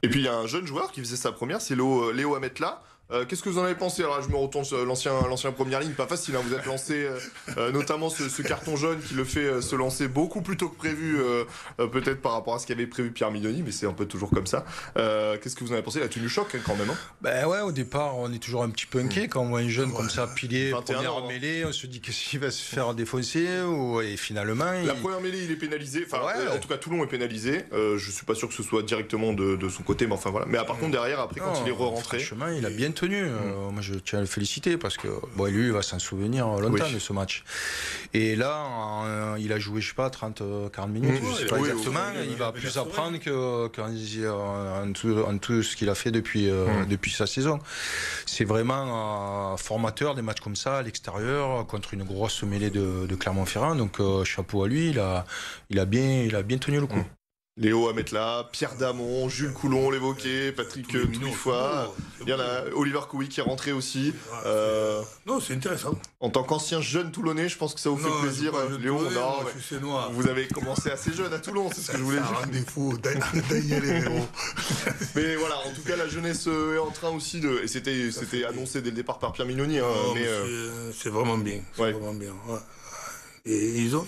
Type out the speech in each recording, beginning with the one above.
Et puis il y a un jeune joueur qui faisait sa première, c'est Léo Ametla. Qu'est-ce que vous en avez pensé? Alors là, je me retourne sur l'ancien première ligne, pas facile, hein. Vous êtes lancé, notamment ce carton jaune qui le fait se lancer beaucoup plus tôt que prévu, peut-être par rapport à ce qu'avait prévu Pierre Mignoni, mais c'est un peu toujours comme ça. Qu'est-ce que vous en avez pensé? La tenue choc, hein, quand même. Hein. Ben ouais, au départ, on est toujours un petit peu inquiet quand on voit un jeune comme ça, pilier, 21 première ans, hein. mêlée, on se dit qu'est-ce qu'il va se faire défoncer, et finalement... La première mêlée, il est pénalisé, enfin, Ouais. en tout cas, Toulon est pénalisé. Je suis pas sûr que ce soit directement de son côté, mais enfin voilà. Mais par contre, derrière, après, quand il est re-rentré... Franchement, il a bien tenu. Moi, je tiens à le féliciter parce que bon, lui, il va s'en souvenir longtemps de ce match. Et là, il a joué, je sais pas, 30-40 minutes, je sais pas exactement. Il va plus apprendre en tout ce qu'il a fait depuis sa saison. C'est vraiment formateur des matchs comme ça à l'extérieur contre une grosse mêlée de Clermont-Ferrand. Donc chapeau à lui, il a bien tenu le coup. Léo Ametla, Pierre Damon, Jules Coulon, l'évoquait, Patrick Touifoy, il y en a Oliver Couy qui est rentré aussi. Non, c'est intéressant. En tant qu'ancien jeune Toulonnais, je pense que ça vous fait plaisir, Léo. Vous avez commencé assez jeune à Toulon, c'est ce que je voulais dire. C'est un défaut, Daniel Herrero. Mais voilà, en tout cas, la jeunesse est en train aussi de... Et c'était annoncé dès le départ par Pierre Mignoni. Hein, c'est vraiment bien. Ouais. Vraiment bien. Ouais. Et ils ont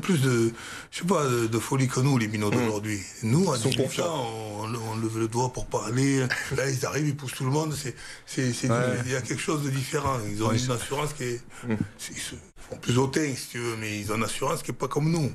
plus de, je sais pas, de folie que nous, les minots d'aujourd'hui. Nous, à 18 ans, on lève le doigt pour parler. Là, ils arrivent, ils poussent tout le monde. Il y a quelque chose de différent. Ils ont une assurance qui est... Ils sont plus hautains, si tu veux, mais ils ont une assurance qui n'est pas comme nous.